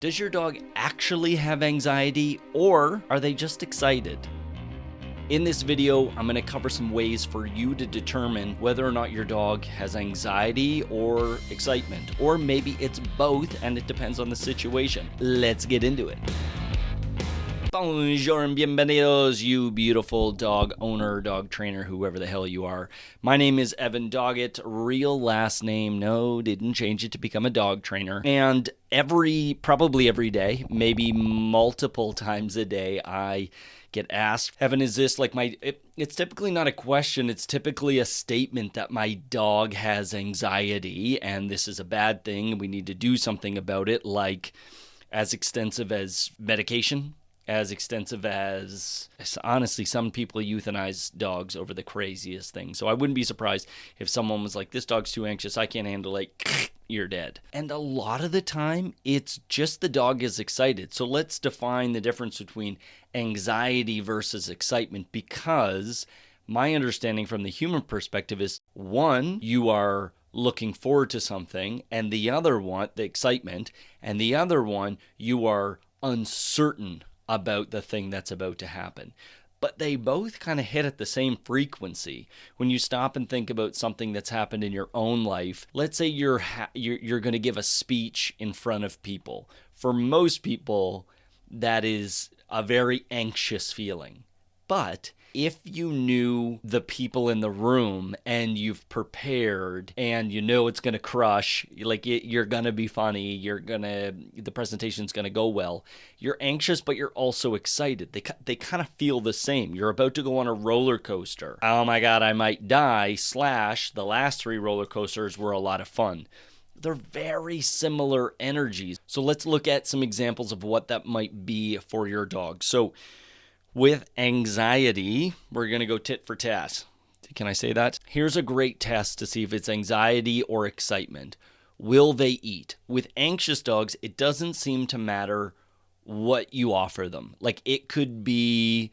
Does your dog actually have anxiety, or are they just excited? In this video, I'm going to cover some ways for you to determine whether or not your dog has anxiety or excitement, or maybe it's both and it depends on the situation. Let's get into it. Bonjour and bienvenidos, you beautiful dog owner, dog trainer, whoever the hell you are. My name is Evan Doggett, real last name, no, didn't change it to become a dog trainer. And probably every day, maybe multiple times a day, I get asked, Evan, is this like it's typically not a question, it's typically a statement that my dog has anxiety and this is a bad thing and we need to do something about it, like as extensive as medication, as extensive as, honestly, some people euthanize dogs over the craziest things. So I wouldn't be surprised if someone was like, this dog's too anxious, I can't handle it, you're dead. And a lot of the time, it's just the dog is excited. So let's define the difference between anxiety versus excitement, because my understanding from the human perspective is, one, you are looking forward to something, and the other one, the excitement, and the other one, you are uncertain about the thing that's about to happen. But they both kind of hit at the same frequency. When you stop and think about something that's happened in your own life, let's say you're going to give a speech in front of people. For most people, that is a very anxious feeling. But if you knew the people in the room and you've prepared and you know it's going to crush, like you're going to be funny, the presentation's going to go well, you're anxious, but you're also excited. They kind of feel the same. You're about to go on a roller coaster. Oh my God, I might die, / the last 3 roller coasters were a lot of fun. They're very similar energies. So let's look at some examples of what that might be for your dog. So with anxiety, we're going to go tit for tat. Can I say that? Here's a great test to see if it's anxiety or excitement. Will they eat? With anxious dogs, it doesn't seem to matter what you offer them. Like, it could be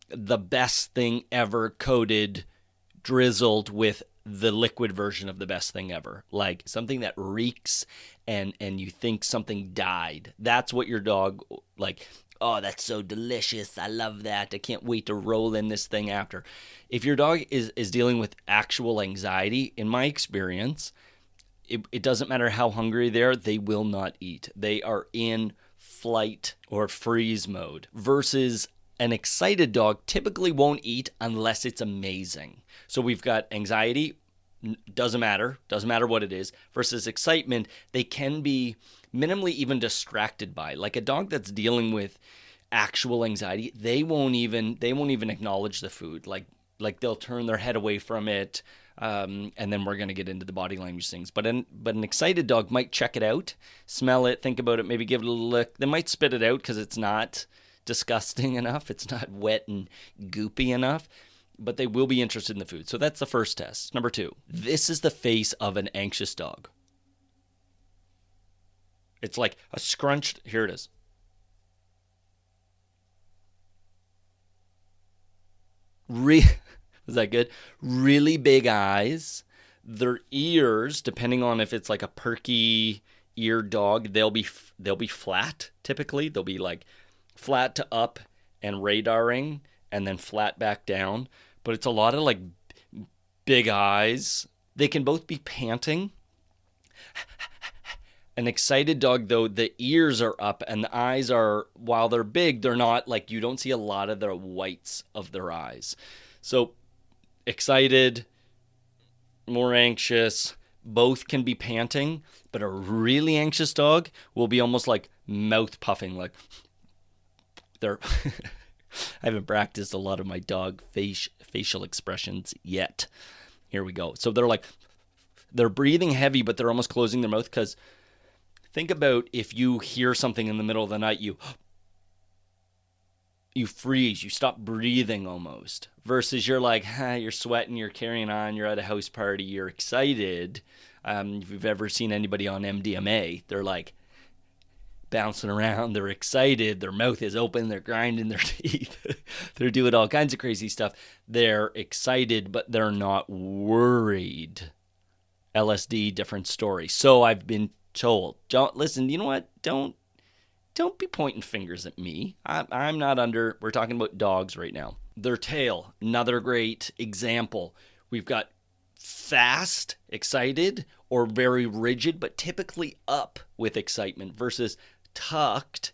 the best thing ever coated, drizzled with the liquid version of the best thing ever. Like something that reeks and you think something died. That's what your dog, like, oh, that's so delicious. I love that. I can't wait to roll in this thing after. If your dog is dealing with actual anxiety, in my experience, it doesn't matter how hungry they are, they will not eat. They are in flight or freeze mode. Versus an excited dog typically won't eat unless it's amazing. So we've got anxiety, doesn't matter what it is, versus excitement, they can be minimally even distracted by. Like a dog that's dealing with actual anxiety, they won't even acknowledge the food. Like they'll turn their head away from it, and then we're going to get into the body language things. But an excited dog might check it out, smell it, think about it, maybe give it a lick. They might spit it out because it's not disgusting enough. It's not wet and goopy enough. But they will be interested in the food. So that's the first test. Number 2, this is the face of an anxious dog. It's like a scrunched, here it is. Was that good? Really big eyes. Their ears, depending on if it's like a perky eared dog, they'll be flat typically. They'll be like flat to up and radaring, and then flat back down. But it's a lot of like big eyes. They can both be panting. An excited dog, though, the ears are up and the eyes are, while they're big, they're not like, you don't see a lot of the whites of their eyes. So excited, more anxious, both can be panting, but a really anxious dog will be almost like mouth puffing, like they're... I haven't practiced a lot of my dog facial expressions yet. Here we go. So they're breathing heavy, but they're almost closing their mouth, because think about if you hear something in the middle of the night, you freeze, you stop breathing almost, versus you're like, you're sweating, you're carrying on, you're at a house party, you're excited. If you've ever seen anybody on MDMA, they're like bouncing around, they're excited, their mouth is open, they're grinding their teeth, they're doing all kinds of crazy stuff. They're excited, but they're not worried. LSD, different story. So I've been told, don't listen, you know what? Don't don't be pointing fingers at me. I'm not under, we're talking about dogs right now. Their tail, another great example. We've got fast, excited, or very rigid, but typically up with excitement versus tucked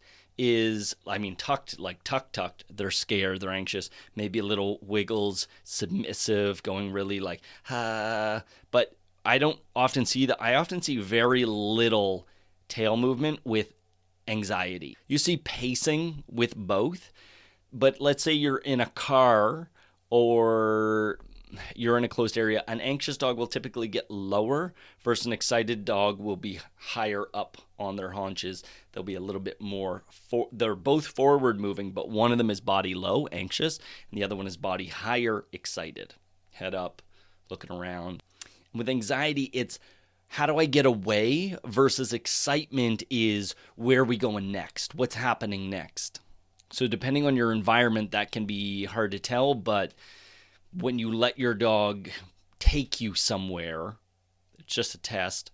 tucked, like tucked, they're scared, they're anxious, maybe a little wiggles, submissive, going really like, but I don't often see that. I often see very little tail movement with anxiety. You see pacing with both, but let's say you're in a car or you're in a closed area, an anxious dog will typically get lower versus an excited dog will be higher up on their haunches. They'll be a little bit more, they're both forward moving, but one of them is body low, anxious, and the other one is body higher, excited. Head up, looking around. With anxiety, it's how do I get away versus excitement is where are we going next? What's happening next? So depending on your environment, that can be hard to tell, but when you let your dog take you somewhere, it's just a test,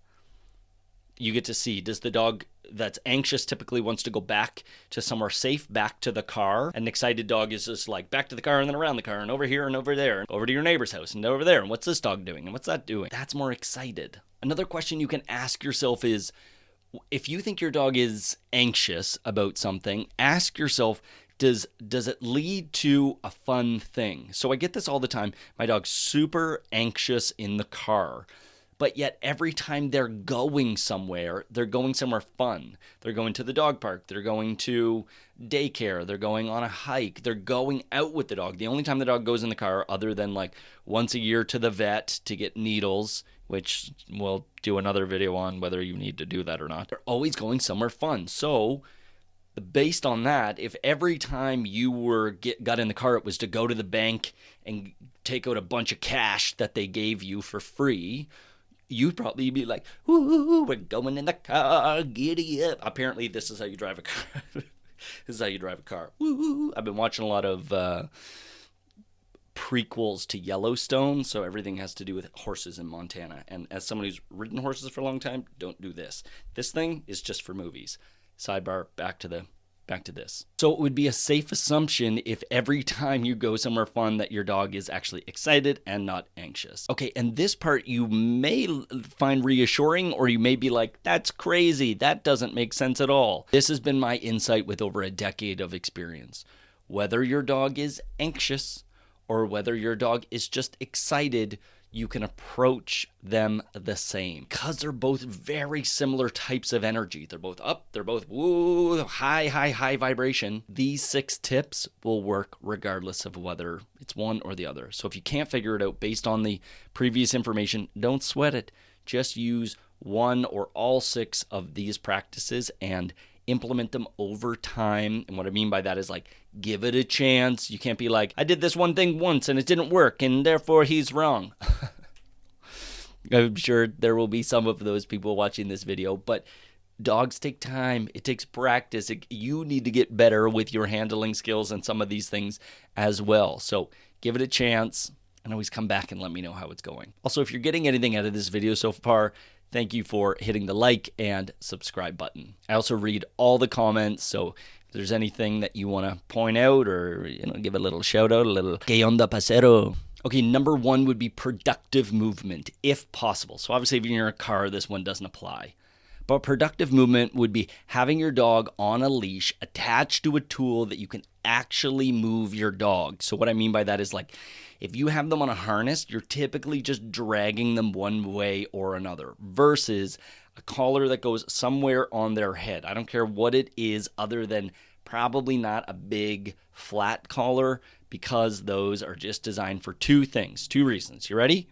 you get to see, does the dog that's anxious typically wants to go back to somewhere safe, back to the car? An excited dog is just like back to the car and then around the car and over here and over there and over to your neighbor's house and over there. And what's this dog doing? And what's that doing? That's more excited. Another question you can ask yourself is, if you think your dog is anxious about something, ask yourself, does it lead to a fun thing? So I get this all the time. My dog's super anxious in the car, but yet every time they're going somewhere fun. They're going to the dog park. They're going to daycare. They're going on a hike. They're going out with the dog. The only time the dog goes in the car, other than like once a year to the vet to get needles, which we'll do another video on whether you need to do that or not. They're always going somewhere fun. So based on that, if every time you got in the car, it was to go to the bank and take out a bunch of cash that they gave you for free, you'd probably be like, "Ooh, we're going in the car, giddy up." Apparently, this is how you drive a car. This is how you drive a car. Ooh. I've been watching a lot of prequels to Yellowstone, so everything has to do with horses in Montana. And as someone who's ridden horses for a long time, don't do this. This thing is just for movies. Sidebar, back to this. So it would be a safe assumption if every time you go somewhere fun that your dog is actually excited and not anxious. Okay, and this part you may find reassuring, or you may be like, that's crazy. That doesn't make sense at all. This has been my insight with over a decade of experience. Whether your dog is anxious or whether your dog is just excited, you can approach them the same because they're both very similar types of energy. They're both up, they're both woo, high vibration. These 6 tips will work regardless of whether it's one or the other. So if you can't figure it out based on the previous information, don't sweat it. Just use one or all 6 of these practices and implement them over time. And what I mean by that is like, give it a chance. You can't be like, I did this one thing once and it didn't work and therefore he's wrong. I'm sure there will be some of those people watching this video, but dogs take time. It takes practice. You need to get better with your handling skills and some of these things as well. So give it a chance and always come back and let me know how it's going. Also, if you're getting anything out of this video so far, thank you for hitting the like and subscribe button. I also read all the comments, so if there's anything that you want to point out or give a little shout out, a little "Que onda, pasero?" Okay, number 1 would be productive movement, if possible. So obviously, if you're in a car, this one doesn't apply. But productive movement would be having your dog on a leash attached to a tool that you can actually move your dog. So what I mean by that is like, if you have them on a harness, you're typically just dragging them one way or another versus a collar that goes somewhere on their head. I don't care what it is other than probably not a big flat collar, because those are just designed for 2 reasons. You ready?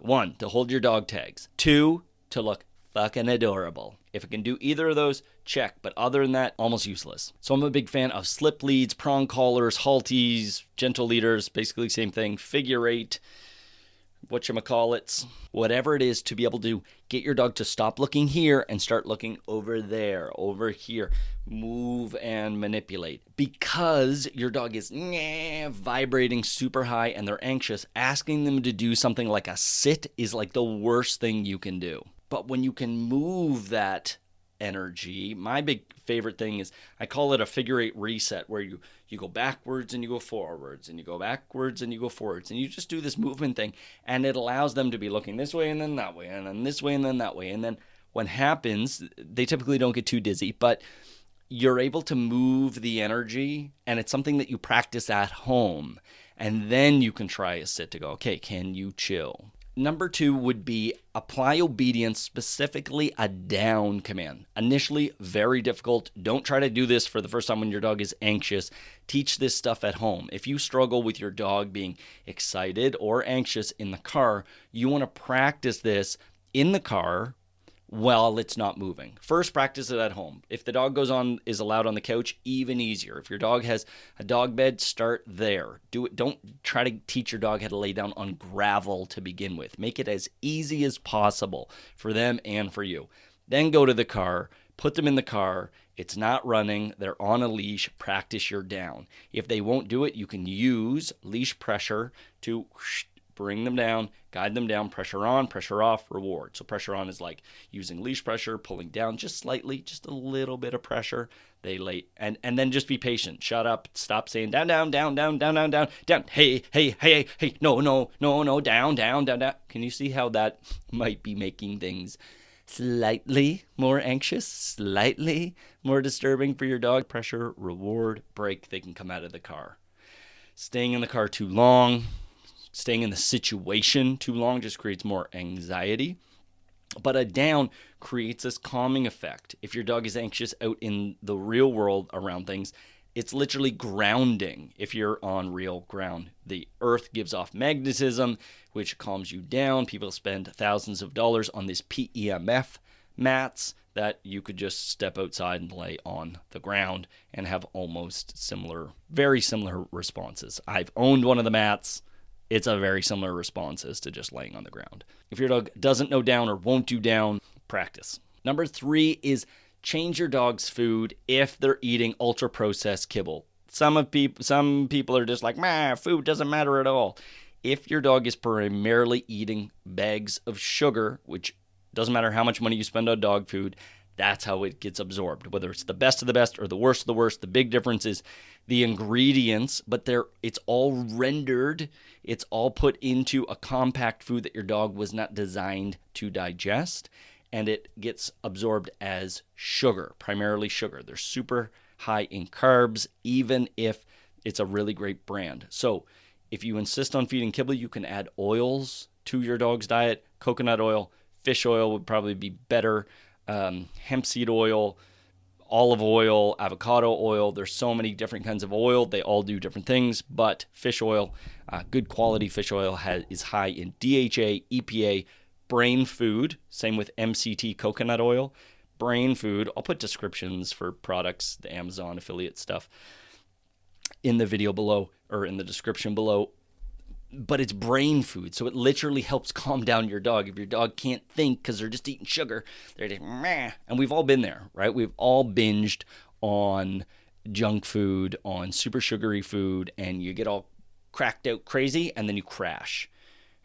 1, to hold your dog tags. 2, to look fucking adorable. If it can do either of those, check. But other than that, almost useless. So I'm a big fan of slip leads, prong collars, halties, gentle leaders, basically same thing, figure 8, whatchamacallits, whatever it is, to be able to get your dog to stop looking here and start looking over there, over here, move and manipulate. Because your dog is vibrating super high and they're anxious, asking them to do something like a sit is like the worst thing you can do. But when you can move that energy, my big favorite thing is I call it a figure 8 reset, where you go backwards and you go forwards and you go backwards and you go forwards, and you just do this movement thing, and it allows them to be looking this way and then that way and then this way and then that way. And then what happens, they typically don't get too dizzy, but you're able to move the energy, and it's something that you practice at home. And then you can try a sit to go, okay, can you chill? Number 2 would be apply obedience, specifically a down command. Initially, very difficult. Don't try to do this for the first time when your dog is anxious. Teach this stuff at home. If you struggle with your dog being excited or anxious in the car, you want to practice this in the car while it's not moving. First, practice it at home. If the dog is allowed on the couch, even easier. If your dog has a dog bed, start there. Do it. Don't try to teach your dog how to lay down on gravel to begin with. Make it as easy as possible for them and for you. Then go to the car, put them in the car. It's not running. They're on a leash. Practice your down. If they won't do it, you can use leash pressure to bring them down, guide them down, pressure on, pressure off, reward. So pressure on is like using leash pressure, pulling down just slightly, just a little bit of pressure. They lay, and then just be patient. Shut up. Stop saying down, down, down, down, down, down, down, down. Hey, hey, hey, hey. No, no, no, no. Down, down, down, down. Can you see how that might be making things slightly more anxious, slightly more disturbing for your dog? Pressure, reward, break. They can come out of the car. Staying in the car too long, staying in the situation too long just creates more anxiety. But a down creates this calming effect. If your dog is anxious out in the real world around things, it's literally grounding. If you're on real ground, the earth gives off magnetism, which calms you down. People spend thousands of dollars on these PEMF mats that you could just step outside and lay on the ground and have almost similar, very similar responses. I've owned one of the mats. It's a very similar response as to just laying on the ground. If your dog doesn't know down or won't do down, practice. Number 3 is change your dog's food if they're eating ultra-processed kibble. Some people are just like, food doesn't matter at all. If your dog is primarily eating bags of sugar, which doesn't matter how much money you spend on dog food, that's how it gets absorbed. Whether it's the best of the best or the worst of the worst, the big difference is the ingredients, but it's all rendered. It's all put into a compact food that your dog was not designed to digest, and it gets absorbed as sugar, primarily sugar. They're super high in carbs, even if it's a really great brand. So if you insist on feeding kibble, you can add oils to your dog's diet. Coconut oil, fish oil would probably be better. Hemp seed oil, olive oil, avocado oil. There's so many different kinds of oil. They all do different things, but fish oil, good quality fish oil is high in DHA, EPA, brain food. Same with MCT coconut oil. Brain food. I'll put descriptions for products, the Amazon affiliate stuff, in the video below or in the description below. But it's brain food, so it literally helps calm down your dog. If your dog can't think because they're just eating sugar, they're just meh. And we've all been there, right? We've all binged on junk food, on super sugary food, and you get all cracked out crazy, and then you crash,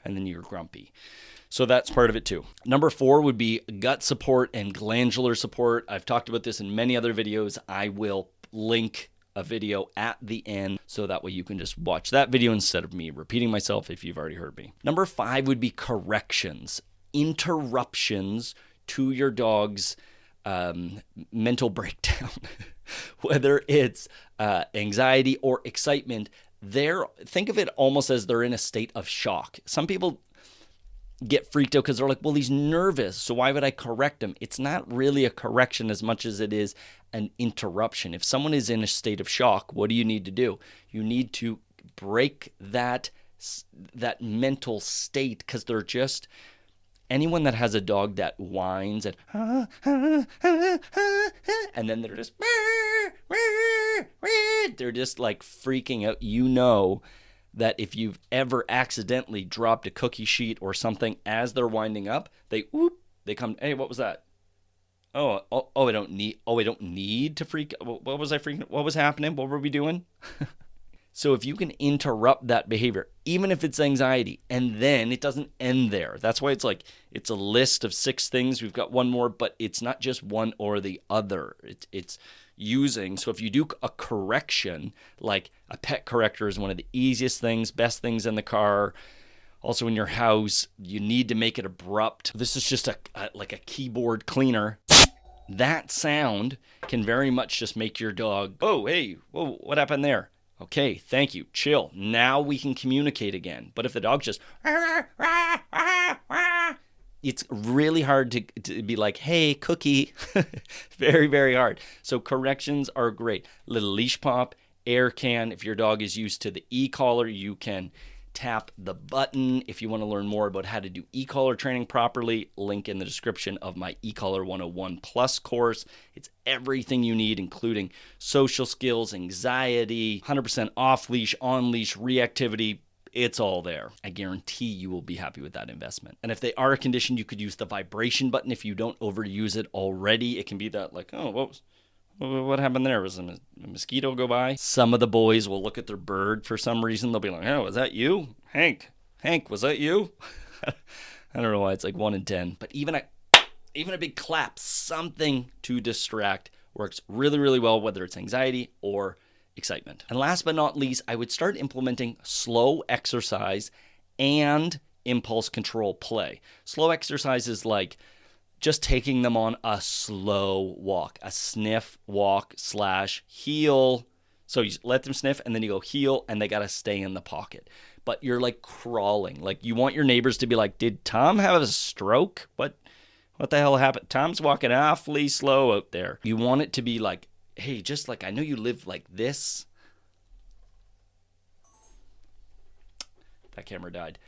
and then you're grumpy. So that's part of it too. Number 4 would be gut support and glandular support. I've talked about this in many other videos. I will link a video at the end, so that way you can just watch that video instead of me repeating myself if you've already heard me. Number 5 would be corrections, interruptions to your dog's mental breakdown. Whether it's anxiety or excitement, think of it almost as they're in a state of shock. Some people get freaked out because they're like, well, he's nervous, so why would I correct him? It's not really a correction as much as it is an interruption. If someone is in a state of shock, what do you need to do? You need to break that mental state, because they're just, anyone that has a dog that whines and then they're just they're just like freaking out. You know that if you've ever accidentally dropped a cookie sheet or something as they're winding up, they come, hey, what was that? I don't need to freak. What was I freaking? What was happening? What were we doing? So if you can interrupt that behavior, even if it's anxiety, and then it doesn't end there. That's why it's like, it's a list of 6 things. We've got one more, but it's not just one or the other. It's using. So if you do a correction, like a pet corrector is one of the easiest things, best things in the car. Also in your house, you need to make it abrupt. This is just like a keyboard cleaner. That sound can very much just make your dog, oh, hey, whoa, what happened there? Okay, thank you, chill. Now we can communicate again. But if the dog just, it's really hard to be like, hey, cookie. Very, very hard. So corrections are great. Little leash pop, air can. If your dog is used to the e-collar, you can tap the button. If you want to learn more about how to do e-collar training properly, link in the description of my e-collar 101 plus course. It's everything you need, including social skills, anxiety, 100% off leash, on leash, reactivity. It's all there. I guarantee you will be happy with that investment. And if they are a condition, you could use the vibration button. If you don't overuse it already, it can be that like, oh, what happened there? Was a mosquito go by? Some of the boys will look at their bird for some reason. They'll be like, oh, was that you? Hank, was that you? I don't know why it's like 1 in 10. But even a big clap, something to distract, works really, really well, whether it's anxiety or excitement. And last but not least, I would start implementing slow exercise and impulse control play. Slow exercise is like just taking them on a slow walk, a sniff walk / heel. So you let them sniff and then you go heel and they got to stay in the pocket. But you're like crawling. Like you want your neighbors to be like, did Tom have a stroke? What the hell happened? Tom's walking awfully slow out there. You want it to be like, hey, just like I know you live like this. That camera died.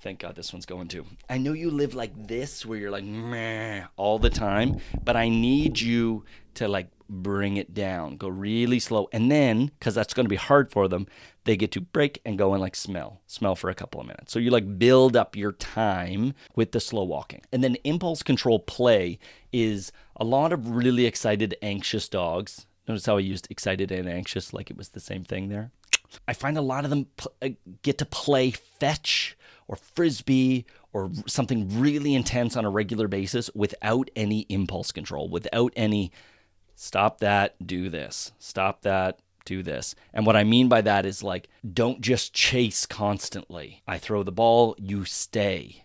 Thank God this one's going too. I know you live like this where you're like meh all the time, but I need you to like bring it down, go really slow. And then, because that's going to be hard for them, they get to break and go and like smell for a couple of minutes. So you like build up your time with the slow walking. And then impulse control play is a lot of really excited, anxious dogs. Notice how I used excited and anxious like it was the same thing there. I find a lot of them get to play fetch or frisbee or something really intense on a regular basis without any impulse control, without any stop that, do this, stop that, do this. And what I mean by that is like, don't just chase constantly. I throw the ball, you stay.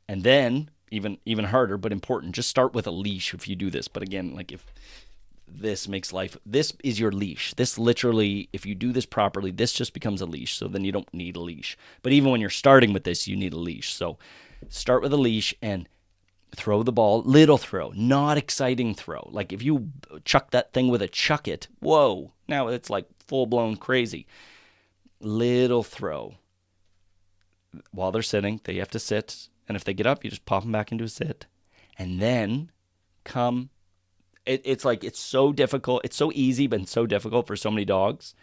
And then, even harder, but important, just start with a leash if you do this. But again, like if this makes life, this is your leash. This literally, if you do this properly, this just becomes a leash. So then you don't need a leash. But even when you're starting with this, you need a leash. So start with a leash and throw the ball, little throw, not exciting throw. Like if you chuck that thing with a chuck it, whoa, now it's like full blown crazy. Little throw. While they're sitting, they have to sit. And if they get up, you just pop them back into a sit. And then come. It's like, it's so difficult. It's so easy, but so difficult for so many dogs.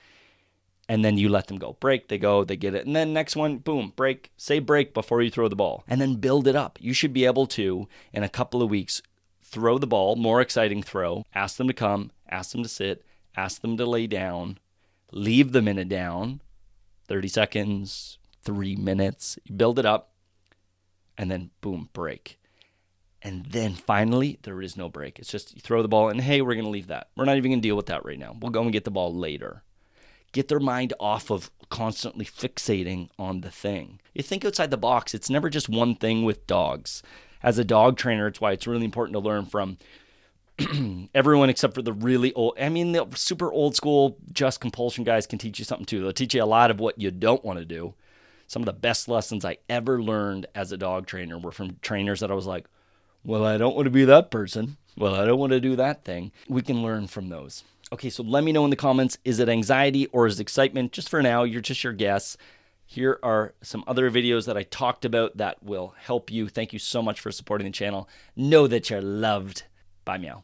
And then you let them go. Break, they go, they get it. And then next one, boom, break. Say break before you throw the ball. And then build it up. You should be able to, in a couple of weeks, throw the ball, more exciting throw, ask them to come, ask them to sit, ask them to lay down, leave them in a down, 30 seconds, 3 minutes. You build it up, and then boom, break. And then finally, there is no break. It's just you throw the ball and, hey, we're going to leave that. We're not even going to deal with that right now. We'll go and get the ball later. Get their mind off of constantly fixating on the thing. You think outside the box. It's never just one thing with dogs. As a dog trainer, it's why it's really important to learn from everyone except for the really old. I mean, the super old school just compulsion guys can teach you something too. They'll teach you a lot of what you don't want to do. Some of the best lessons I ever learned as a dog trainer were from trainers that I was like, well, I don't want to be that person. Well, I don't want to do that thing. We can learn from those. Okay, so let me know in the comments, is it anxiety or is it excitement? Just for now, you're just your guess. Here are some other videos that I talked about that will help you. Thank you so much for supporting the channel. Know that you're loved. Bye, meow.